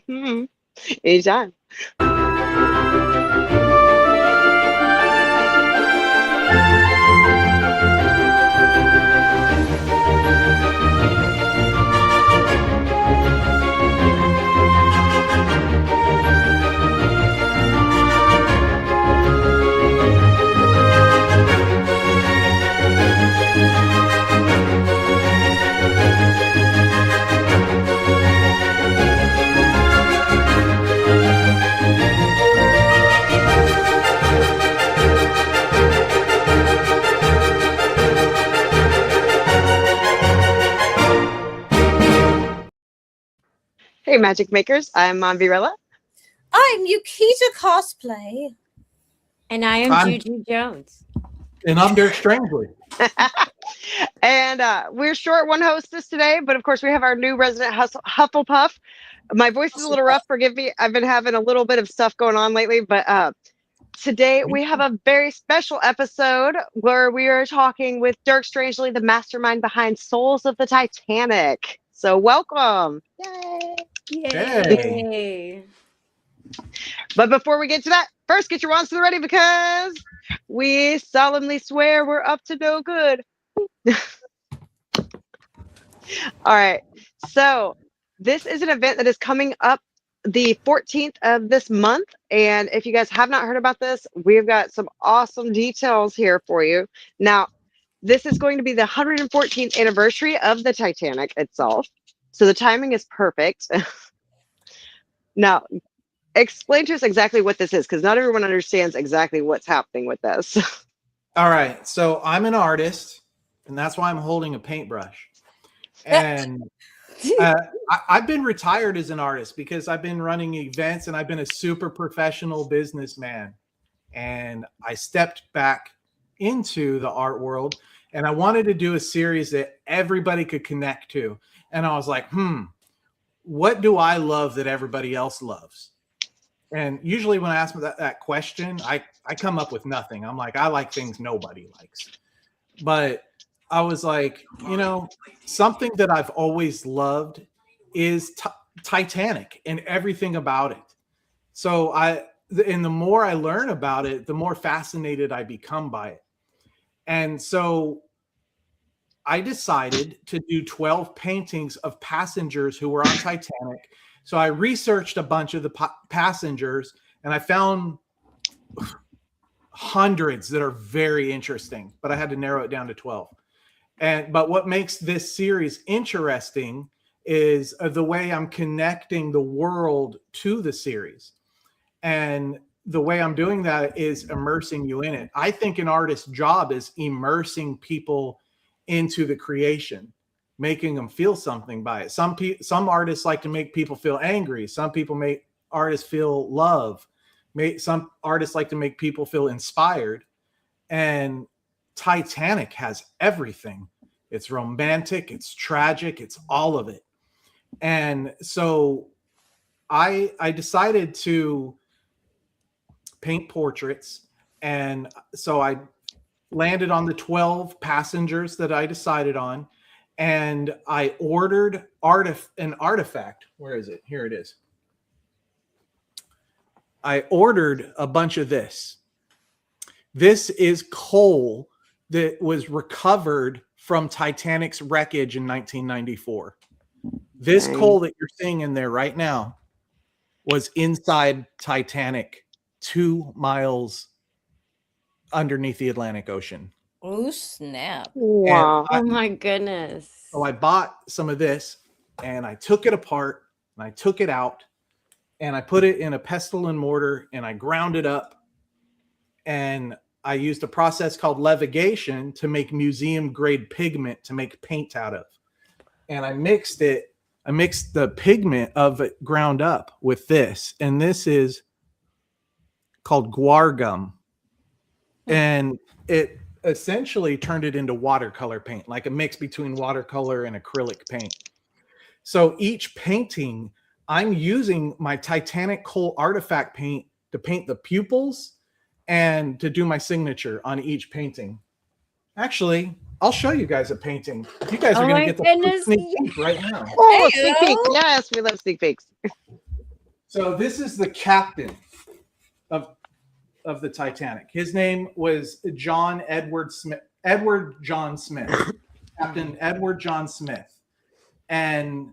Anytime. Hey, Magic Makers. I'm Virella. I'm Yukita Cosplay. And I am Juju Jones. And I'm Dirk Strangely. And we're short one hostess today, but of course we have our new resident Hufflepuff. My voice is a little rough. Forgive me. I've been having a little bit of stuff going on lately, but today we have a very special episode where we are talking with Dirk Strangely, the mastermind behind Souls of the Titanic. So welcome. Yay. Yay. But before we get to that, first get your wands to the ready because we solemnly swear we're up to no good. All right. So this is an event that is coming up the 14th of this month. And if you guys have not heard about this, we've got some awesome details here for you. Now, this is going to be the 114th anniversary of the Titanic itself. So the timing is perfect. Now, explain to us exactly what this is, because not everyone understands exactly what's happening with this. All right. So I'm an artist, and that's why I'm holding a paintbrush. And I've been retired as an artist because I've been running events and I've been a super professional businessman. And I stepped back into the art world and I wanted to do a series that everybody could connect to. And I was like, what do I love that everybody else loves? And usually when I ask that question, I come up with nothing. I'm like, I like things nobody likes. But I was like, something that I've always loved is Titanic and everything about it. So and the more I learn about it, the more fascinated I become by it. And so I decided to do 12 paintings of passengers who were on Titanic. So I researched a bunch of the passengers and I found hundreds that are very interesting, but I had to narrow it down to 12. But what makes this series interesting is the way I'm connecting the world to the series. And the way I'm doing that is immersing you in it. I think an artist's job is immersing people into the creation, making them feel something by it. Some artists like to make people feel angry. Some people make artists feel love. Some artists like to make people feel inspired. And Titanic has everything. It's romantic, it's tragic, it's all of it. And so I decided to paint portraits. And so I landed on the 12 passengers that I decided on. And I ordered an artifact. Where is it? Here it is. I ordered a bunch of this. This is coal that was recovered from Titanic's wreckage in 1994. This coal that you're seeing in there right now was inside Titanic, 2 miles underneath the Atlantic Ocean. Oh, snap. Wow. Oh my goodness. So I bought some of this and I took it apart and I took it out and I put it in a pestle and mortar and I ground it up. And I used a process called levigation to make museum grade pigment to make paint out of. And I mixed the pigment of it ground up with this. And this is called guar gum. And it essentially turned it into watercolor paint, like a mix between watercolor and acrylic paint. So each painting, I'm using my Titanic coal artifact paint to paint the pupils and to do my signature on each painting. Actually, I'll show you guys a painting. You guys are going to get the sneak peek right now. Oh, sneak peek. Yes, we love sneak peeks. So this is the captain of the Titanic. His name was John Edward Smith. Edward John Smith. Captain Edward John Smith. And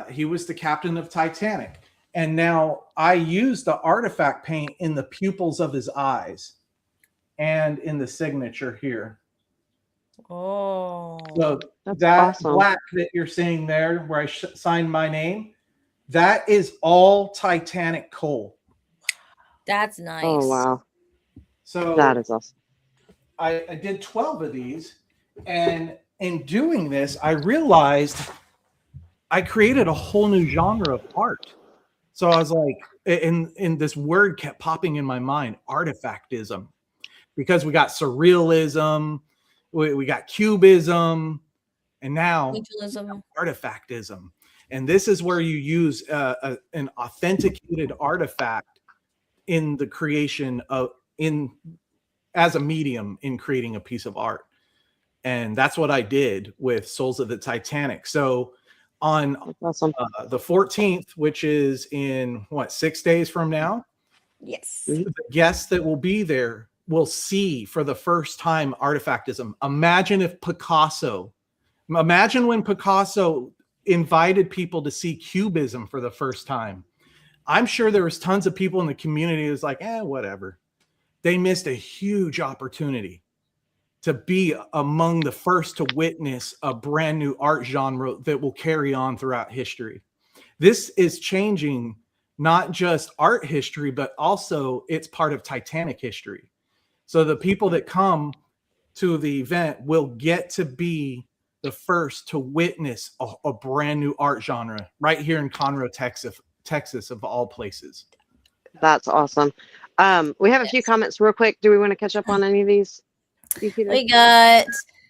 he was the captain of Titanic. And now I used the artifact paint in the pupils of his eyes and in the signature here. Oh. So That's that awesome. black that you're seeing there where I signed my name, that is all Titanic coal. That's nice. Oh wow, So that is awesome. I did 12 of these, and in doing this, I realized I created a whole new genre of art. So I was like, and this word kept popping in my mind, artifactism, because we got surrealism, we got cubism, and now Mutualism. artifactism. And this is where you use an authenticated artifact in the creation of as a medium in creating a piece of art. And that's what I did with Souls of the Titanic. So on That's awesome. the 14th, which is in 6 days from now, Yes. the guests that will be there will see for the first time artifactism. Imagine when Picasso invited people to see cubism for the first time. I'm sure there was tons of people in the community who was like, whatever. They missed a huge opportunity to be among the first to witness a brand new art genre that will carry on throughout history. This is changing not just art history, but also it's part of Titanic history. So the people that come to the event will get to be the first to witness a brand new art genre right here in Conroe, Texas of all places. That's awesome. We have a few comments real quick. Do we want to catch up on any of these? We got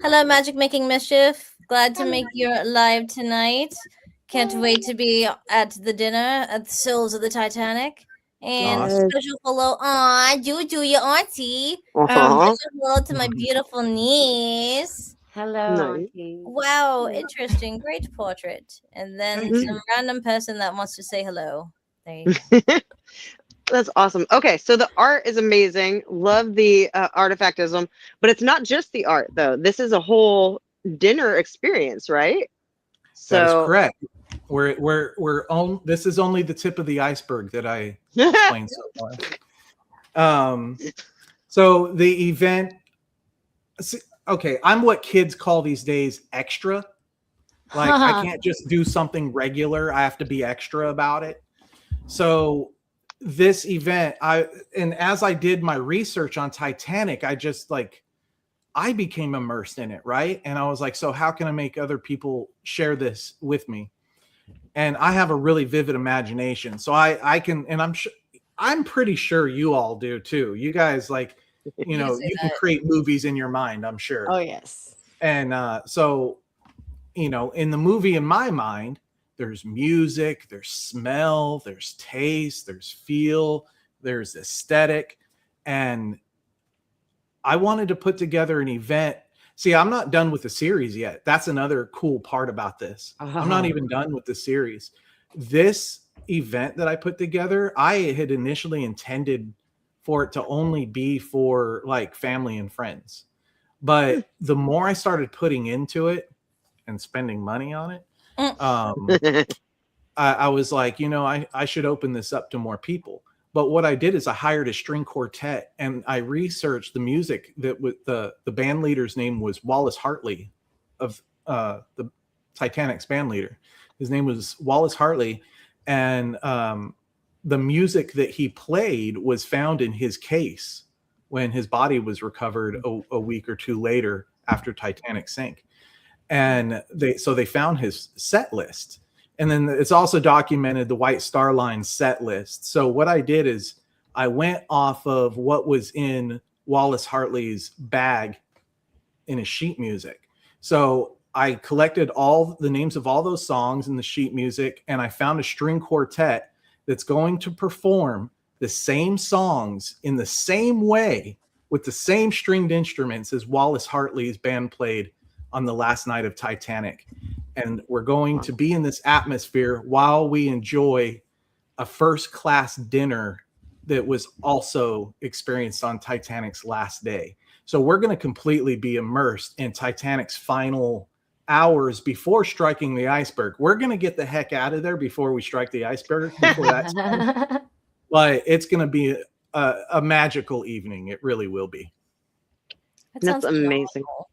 hello, Magic Making Mischief. Glad to make your live tonight. Can't wait to be at the dinner at the Souls of the Titanic. And Awesome. special hello, Juju, your auntie. Uh-huh. Special hello to my beautiful niece. Hello, Nice. Auntie. Wow, interesting, great portrait. And then Thank you. some random person that wants to say hello. There you go. That's awesome. Okay, so the art is amazing. Love the artifactism, but it's not just the art though. This is a whole dinner experience, right? That is So correct. We're on. This is only the tip of the iceberg that I explained so far. So the event. Okay, I'm what kids call these days extra. Like I can't just do something regular. I have to be extra about it. So this event, as I did my research on Titanic, I became immersed in it, right? And I was like, so how can I make other people share this with me? And I have a really vivid imagination. So I can, and I'm pretty sure you all do too. You guys you can create movies in your mind, I'm sure. Oh, yes. And so, in the movie, in my mind, there's music, there's smell, there's taste, there's feel, there's aesthetic. And I wanted to put together an event. See, I'm not done with the series yet. That's another cool part about this. I'm not even done with the series. This event that I put together, I had initially intended for it to only be for family and friends. But the more I started putting into it and spending money on it, I was like, I should open this up to more people. But what I did is I hired a string quartet and I researched the music that with the band leader's name was Wallace Hartley of the Titanic's band leader. His name was Wallace Hartley. And the music that he played was found in his case when his body was recovered a week or two later after Titanic sank. And they found his set list. And then it's also documented the White Star Line set list. So what I did is I went off of what was in Wallace Hartley's bag in his sheet music. So I collected all the names of all those songs in the sheet music, and I found a string quartet that's going to perform the same songs in the same way with the same stringed instruments as Wallace Hartley's band played on the last night of Titanic. And we're going to be in this atmosphere while we enjoy a first class dinner that was also experienced on Titanic's last day. So we're going to completely be immersed in Titanic's final hours before striking the iceberg. We're going to get the heck out of there before we strike the iceberg, before that's but it's going to be a magical evening. It really will be. That That's sounds amazing. phenomenal.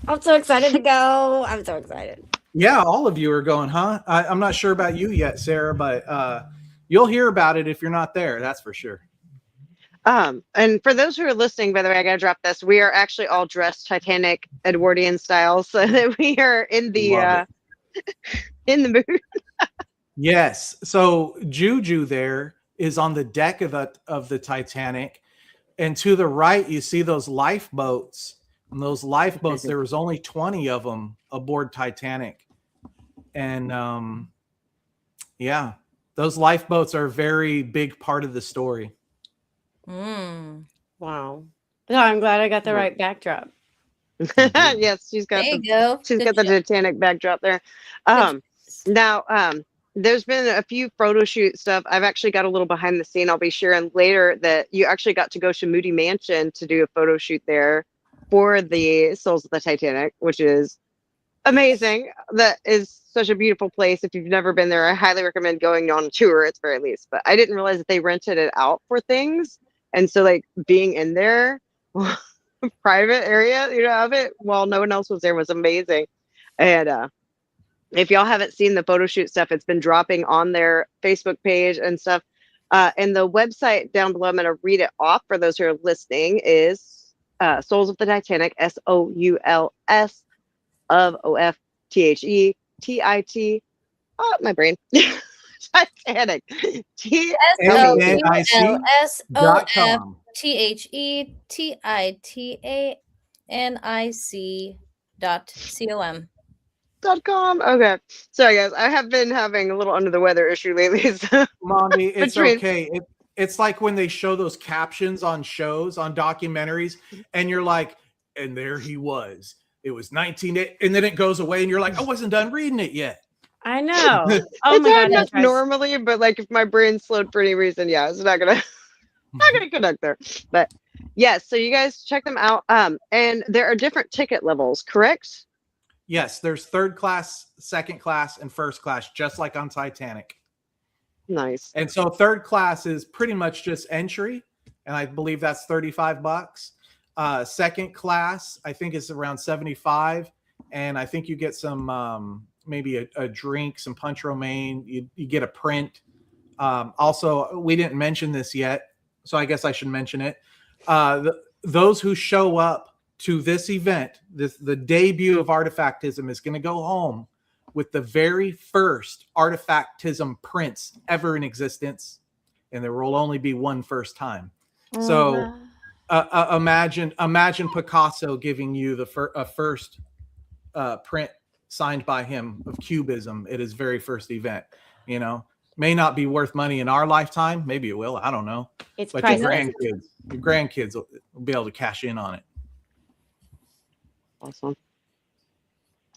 I'm so excited to go. I'm so excited. Yeah, all of you are going, huh? I'm not sure about you yet, Sarah, but you'll hear about it if you're not there. That's for sure. And for those who are listening, by the way, I gotta drop this. We are actually all dressed Titanic Edwardian style, so that we are in the mood. Yes. So Juju there is on the deck of the Titanic, and to the right you see those lifeboats. And those lifeboats, there was only 20 of them aboard Titanic, and yeah, those lifeboats are a very big part of the story. Wow. No, I'm glad I got the right backdrop. Yes, she's got There you go. she's Good got the job. Titanic backdrop there. Good Now, there's been a few photo shoot stuff. I've actually got a little behind the scene. I'll be sharing later that you actually got to go to Moody Mansion to do a photo shoot there for the Souls of the Titanic, which is amazing. That is such a beautiful place. If you've never been there, I highly recommend going on a tour at the very least. But I didn't realize that they rented it out for things. And so like being in there, private area, of it while no one else was there was amazing. And if y'all haven't seen the photo shoot stuff, it's been dropping on their Facebook page and stuff. And the website down below, I'm going to read it off for those who are listening, is Souls of the Titanic, SOULS of OFTHE TIT. Oh, my brain. Titanic. SOULSOFTHETITANIC.com. .com. Okay. Sorry, guys. I have been having a little under the weather issue lately. So Mommy, it's between- okay. It's like when they show those captions on shows, on documentaries, and you're like, and there he was. It was 19, and then it goes away, and you're like, I wasn't done reading it yet. I know. Oh it's my hard god. enough normally, but like if my brain slowed for any reason, yeah, it's not gonna connect there. But yes, so you guys check them out. And there are different ticket levels, correct? Yes, there's third class, second class, and first class, just like on Titanic. Nice. And so third class is pretty much just entry, and I believe that's $35. Second class, I think, is around $75, and I think you get some maybe a drink, some punch romaine. You get a print. Also, we didn't mention this yet, so I guess I should mention it. Those who show up to this event, the debut of Artifactism, is going to go home with the very first Artifactism prints ever in existence, and there will only be one first time. So imagine Picasso giving you the first print signed by him of Cubism at his very first event. May not be worth money in our lifetime. Maybe it will. I don't know. It's but priceless. your grandkids will be able to cash in on it. Awesome.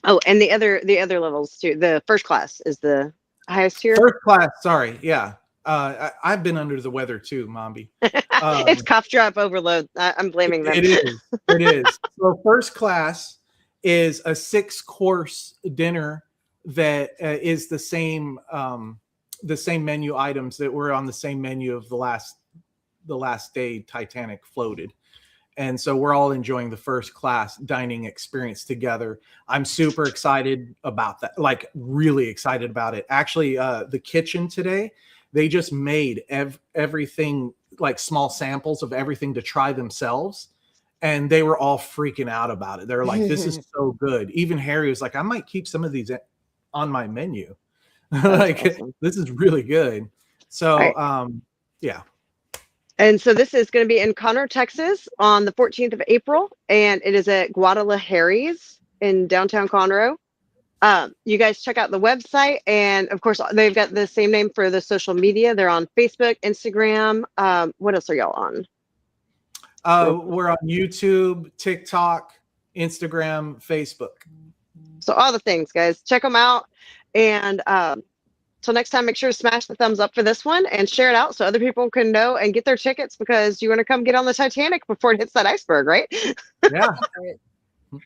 Oh, and the other levels too. The first class is the highest tier. First class, sorry, yeah. I've been under the weather too, Mombi. It's cough drop overload. I'm blaming them. It is. It is. So first class is a 6-course dinner that is the same menu items that were on the same menu of the last day Titanic floated. And so we're all enjoying the first class dining experience together. I'm super excited about that, like really excited about it. Actually, the kitchen today, they just made everything, like small samples of everything to try themselves. And they were all freaking out about it. They're like, this is so good. Even Harry was like, I might keep some of these on my menu. Like, awesome. This is really good. So, right. Yeah. And so this is going to be in Conroe, Texas on the 14th of April, and it is at Guadalajara's in downtown Conroe. You guys check out the website, and of course, they've got the same name for the social media. They're on Facebook, Instagram. What else are y'all on? We're on YouTube, TikTok, Instagram, Facebook. So all the things, guys. Check them out. And till next time, make sure to smash the thumbs up for this one and share it out so other people can know and get their tickets because you want to come get on the Titanic before it hits that iceberg, right? Yeah. All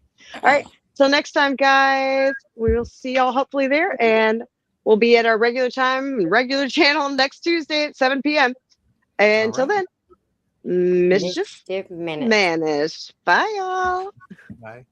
right. Till next time, guys. We will see y'all hopefully there, and we'll be at our regular time, regular channel next Tuesday at 7 p.m. And until right. then, Mischief Mischief Minute. Manish. Bye, y'all. Bye.